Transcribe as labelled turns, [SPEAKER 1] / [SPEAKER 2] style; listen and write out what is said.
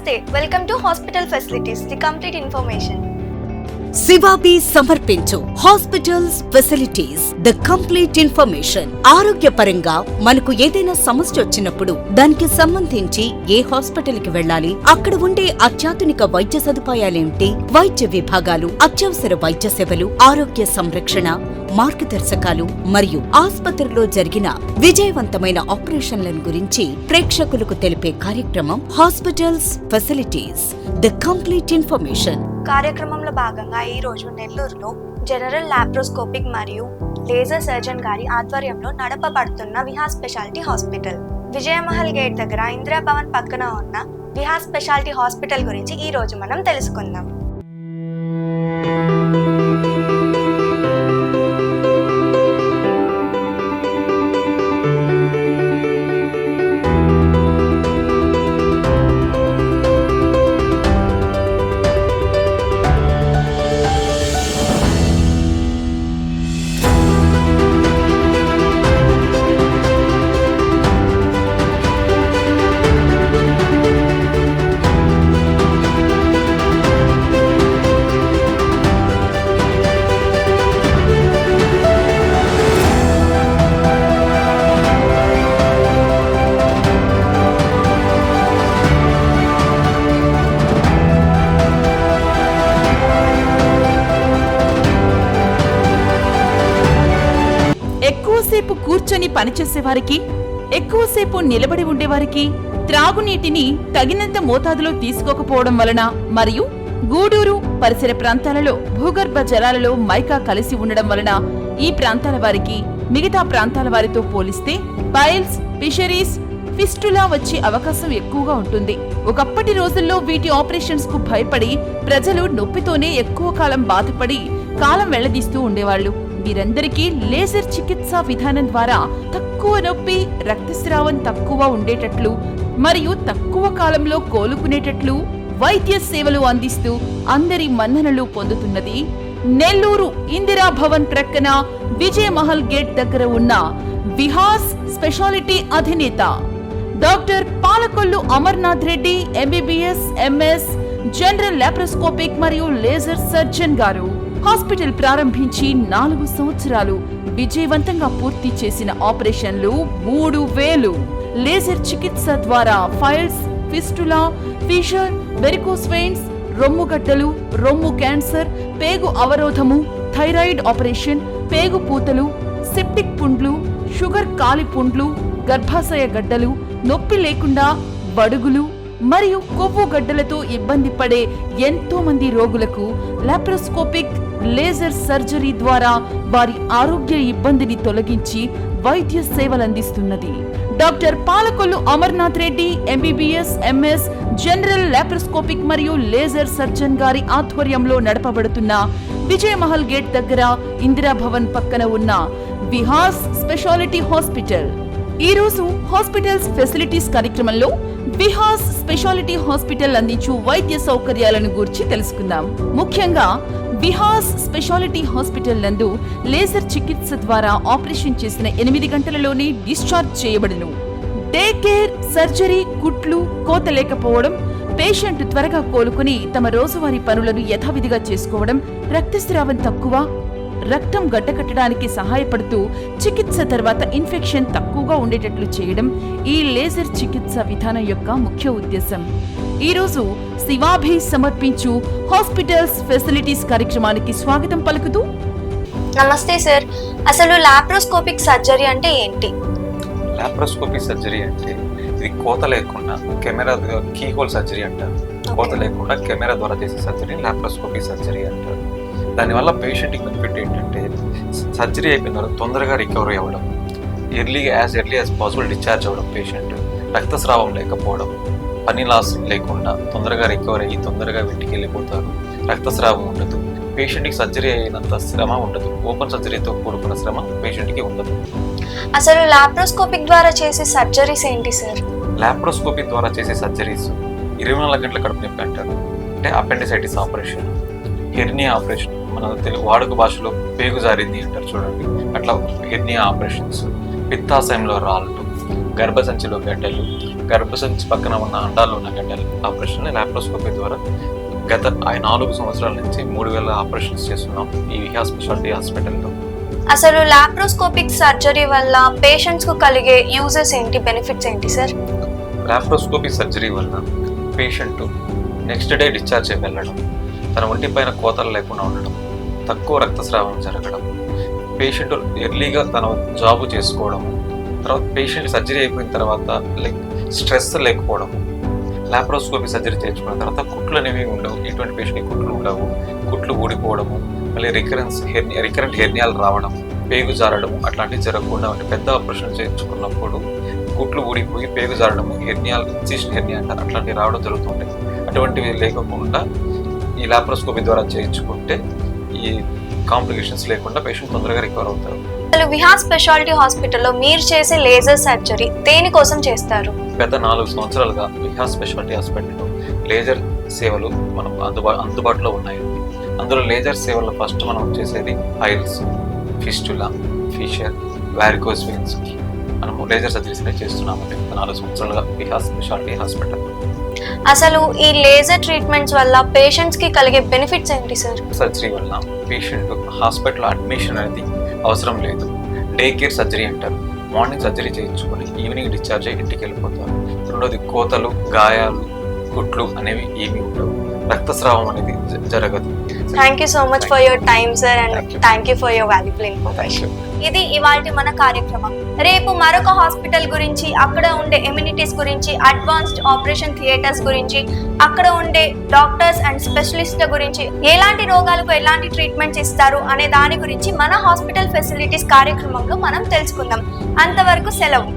[SPEAKER 1] Namaste. Welcome to Hospital Facilities, the complete information.
[SPEAKER 2] శివాబి సమర్పించు hospitals facilities the complete information. ఆరోగ్యపరంగా మనకు ఏదైనా సమస్య వచ్చినప్పుడు దానికి సంబంధించి ఏ హాస్పిటల్ కి వెళ్ళాలి, అక్కడ ఉండే అత్యాధునిక వైద్య సదుపాయాలేంటి, వైద్య విభాగాలు, అత్యవసర వైద్య సేవలు, ఆరోగ్య సంరక్షణ, మార్గదర్శకాలు మరియు ఆసుపత్రిలో జరిగిన విజయవంతమైన ఆపరేషన్లను గురించి ప్రేక్షకులకు తెలిపే కార్యక్రమం hospitals facilities the complete information.
[SPEAKER 1] కార్యక్రమంలో భాగంగా ఈ రోజు నెల్లూరులో జనరల్ లాప్రోస్కోపిక్ మరియు లేజర్ సర్జన్ గారి ఆధ్వర్యంలో నడపబడుతున్న Vihar speciality hospital Vijayamahal gate దగ్గర ఇందిరా భవన్ పక్కన ఉన్న విహార్ స్పెషాలిటీ హాస్పిటల్ గురించి ఈ రోజు మనం తెలుసుకుందాం.
[SPEAKER 3] ఎక్కువసేపు కూర్చొని పనిచేసేవారికి, ఎక్కువసేపు నిలబడి ఉండేవారికి, త్రాగునీటిని తగినంత మోతాదులో తీసుకోకపోవడం వలన మరియు గూడూరు పరిసర ప్రాంతాలలో భూగర్భ జలాలలో మైకా కలిసి ఉండడం వలన ఈ ప్రాంతాల వారికి మిగతా ప్రాంతాల వారితో పోలిస్తే పైల్స్, ఫిషరీస్, ఫిస్టులా వచ్చే అవకాశం ఎక్కువగా ఉంటుంది. ఒకప్పటి రోజుల్లో వీటి ఆపరేషన్స్ కు భయపడి ప్రజలు నొప్పితోనే ఎక్కువ కాలం బాధపడి కాలం వెళ్లదీస్తూ ఉండేవాళ్లు. వీరందరికీ లేజర్ చికిత్సా విధానం ద్వారా తక్కువ నొప్పి, రక్తస్రావం తక్కువ ఉండేటట్లు మరియు తక్కువ కాలంలో కోలుకునేటట్లు వైద్య సేవలు అందిస్తూ అందరి మన్ననలు పొందుతున్నది నెల్లూరు ఇందిరా భవన్ ప్రక్కన విజయమహల్ గేట్ దగ్గర ఉన్న విహార్ స్పెషాలిటీ అధినేత doctor Palakollu Amarnath Reddy MBBS MS general laparoscopic మరియు లేజర్ సర్జన్ గారు. హాస్పిటల్ ప్రారంభించి 4 సంవత్సరాలు విజయవంతంగా పూర్తి చేసిన ఆపరేషన్లు 3000. లేజర్ చికిత్స ద్వారా piles, fistula, fissure, varicose veins, రొమ్ము గడ్డలు, రొమ్ము క్యాన్సర్, పేగు అవరోధము, థైరాయిడ్ ఆపరేషన్, పేగు పూతలు, సెప్టిక్ పుండ్లు, షుగర్ కాలి పుండ్లు, గర్భాశయ గడ్డలు, నొప్పి లేకుండా బడుగులు మరియు కొవ్వు గడ్డలతో ఇబ్బంది పడే ఎంతో మంది రోగులకు లాప్రోస్కోపిక్ లేజర్ సర్జరీ ద్వారా వారి ఆరోగ్య ఇబ్బందిని తొలగించి వైద్య సేవలందిస్తున్నది doctor Palakollu Amarnath Reddy MBBS MS general laparoscopic మరియు లేజర్ సర్జన్ గారి ఆధ్వర్యంలో నడపబడుతున్న విజయమహల్ గేట్ దగ్గర ఇందిరా భవన్ పక్కన ఉన్న విహార్ స్పెషాలిటీ హాస్పిటల్. ఈ రోజు హాస్పిటల్స్ ఫెసిలిటీస్ కార్యక్రమంలో విహార్ స్పెషాలిటీ హాస్పిటల్ అందించు వైద్య సౌకర్యాలను గురించి తెలుసుకుందాం. ముఖ్యంగా విహార్ స్పెషాలిటీ హాస్పిటల్ నందు లేజర్ చికిత్స ద్వారా ఆపరేషన్ చేసిన 8 గంటలలోనే డిశ్చార్జ్ చేయబడును. డే కేర్, సర్జరీ, కుట్లు, కోత లేకపోవడం, పేషెంట్ త్వరగా కోలుకుని తమ రోజువారీ పనులను యథావిధిగా చేసుకోవడం, రక్తస్రావం తక్కువ, రక్తం గడ్డకట్టడానికి సహాయపడుతూ చికిత్స తర్వాత ఇన్ఫెక్షన్ తక్కువగా ఉండేటట్లు చేయడం ఈ లేజర్ చికిత్స విధానం యొక్క ముఖ్య ఉద్దేశం. ఈ రోజు శివాభి సమర్పించు హాస్పిటల్స్ ఫెసిలిటీస్ కార్యక్రమానికి స్వాగతం పలుకుతూ,
[SPEAKER 1] నమస్తే సార్, అసలు లాప్రోస్కోపిక్ సర్జరీ అంటే ఏంటి?
[SPEAKER 4] లాప్రోస్కోపిక్ సర్జరీ అంటే ఇది కోత లేకుండా కెమెరా కీ హోల్ సర్జరీ అంటారు. కోత లేకుండా కెమెరా ద్వారా చేసే సర్జరీ లాప్రోస్కోపిక్ సర్జరీ అంటారు. దానివల్ల పేషెంట్కి బెనిఫిట్ ఏంటంటే సర్జరీ అయిపోయిన తర్వాత తొందరగా రికవరీ అవ్వడం, ఎర్లీ యాజ్ పాసిబుల్ డిశ్చార్జ్ అవ్వడం, పేషెంట్ రక్తస్రావం లేకపోవడం, పని లాస్ లేకుండా తొందరగా రికవరీ అయ్యి తొందరగా ఇంటికి వెళ్ళిపోతారు. రక్తస్రావం ఉండదు, పేషెంట్కి సర్జరీ అయినంత శ్రమ ఉండదు, ఓపెన్ సర్జరీతో కూడుకున్న శ్రమ పేషెంట్కి ఉండదు.
[SPEAKER 1] అసలు లాప్రోస్కోపిక్ ద్వారా చేసే సర్జరీస్ ఏంటి సార్?
[SPEAKER 4] లాప్రోస్కోపిక్ ద్వారా చేసే సర్జరీస్ 24 గంటల కడుపు నొప్పి అంటారు. అంటే అపెండిసైటిస్ ఆపరేషన్, హెర్నియా ఆపరేషన్, మన వాడుక భాషలో పేగు జారింది అంటారు చూడండి, అట్లా హెర్నియా ఆపరేషన్స్, పిత్తాశయంలో రాళ్ళు, గర్భసంచిలో గడ్డలు, గర్భసంచి పక్కన ఉన్న అండాల్లో ఉన్న గడ్డలు ఆపరేషన్ లాప్రోస్కోపీ ద్వారా గత 4 సంవత్సరాల నుంచి 3000 ఆపరేషన్స్ చేస్తున్నాం ఈ విహా స్పెషాలిటీ హాస్పిటల్లో.
[SPEAKER 1] అసలు లాప్రోస్కోపిక్ సర్జరీ వల్ల పేషెంట్స్ కు కలిగే యూజెస్ ఏంటి, బెనిఫిట్స్ ఏంటి సార్?
[SPEAKER 4] లాప్రోస్కోపీ సర్జరీ వల్ల పేషెంట్ నెక్స్ట్ డే డిశ్చార్జ్ అయి వెళ్ళడం, తన ఒంటి పైన కోతలు లేకుండా ఉండడం, తక్కువ రక్తస్రావం జరగడం, పేషెంట్ ఎర్లీగా తన జాబు చేసుకోవడము, తర్వాత పేషెంట్ సర్జరీ అయిపోయిన తర్వాత స్ట్రెస్ లేకపోవడము, లాప్రోస్కోపీ సర్జరీ చేయించుకున్న తర్వాత కుట్లు అనేవి ఉండవు, ఎటువంటి పేషెంట్కి కుట్లు ఉండవు, కుట్లు ఊడిపోవడము, మళ్ళీ రికరెంట్ హెర్నియాలు రావడం, పేగు జారడము అట్లాంటివి జరగకుండా ఉంటే పెద్ద ఆపరేషన్ చేయించుకున్నప్పుడు కుట్లు ఊడిపోయి పేగు జారడము, హెర్నియాలు ఇన్సిషన్ హెర్నియా అంటారు, అట్లాంటివి రావడం జరుగుతుంటాయి. అటువంటివి లేకుండా ఈ లాప్రోస్కోపీ ద్వారా చేయించుకుంటే ఈ కాంప్లికేషన్స్ లేకుండా పేషెంట్ తొందరగా రికవర్ అవుతారు.
[SPEAKER 1] అసలు విహా స్పెషాలిటీ హాస్పిటల్లో మీరు చేసే లేజర్ సర్జరీ దేనికోసం చేస్తారు?
[SPEAKER 4] గత 4 సంవత్సరాలుగా విహా స్పెషాలిటీ హాస్పిటల్లో లేజర్ సేవలు మనం అందుబాటులో ఉన్నాయి. అందులో లేజర్ సేవల్లో ఫస్ట్ మనం చేసేది ఐల్స్, ఫిస్టులా, ఫిషర్, వారికోస్ వెయిన్స్ మనము లేజర్ సర్జరీస్ చేస్తున్నామండి గత 4 సంవత్సరాలుగా విహా స్పెషాలిటీ హాస్పిటల్.
[SPEAKER 1] అసలు ఈ లేజర్ ట్రీట్మెంట్స్ వల్ల పేషెంట్స్ కి కలిగే బెనిఫిట్స్ ఏంటి సార్?
[SPEAKER 4] సర్జరీ వల్ల పేషెంట్ హాస్పిటల్ అడ్మిషన్ అనేది అవసరం లేదు. డే కేర్ సర్జరీ అంటారు. మార్నింగ్ సర్జరీ చేయించుకొని ఈవినింగ్ డిశ్చార్జ్ అయ్యి ఇంటికి వెళ్ళిపోతారు. రెండోది కోతలు, గాయాలు, కుట్లు అనేవి ఏమీ ఉండవు. రక్తస్రావం అనేది జరగదు.
[SPEAKER 1] Thank you so much for your time sir, and thank you for your valuable information. ఇది ఇవాల్టి మన కార్యక్రమం. రేపు మరొక హాస్పిటల్ గురించి, అక్కడ ఉండే ఎమ్యూనిటీస్ గురించి, అడ్వాన్స్డ్ ఆపరేషన్ థియేటర్స్ గురించి, అక్కడ ఉండే డాక్టర్స్ అండ్ స్పెషలిస్ట్ల గురించి, ఎలాంటి రోగాలకు ఎలాంటి ట్రీట్మెంట్స్ ఇస్తారు అనే దాని గురించి మన హాస్పిటల్ ఫెసిలిటీస్ కార్యక్రమంలో మనం తెలుసుకుందాం. అంతవరకు సెలవు.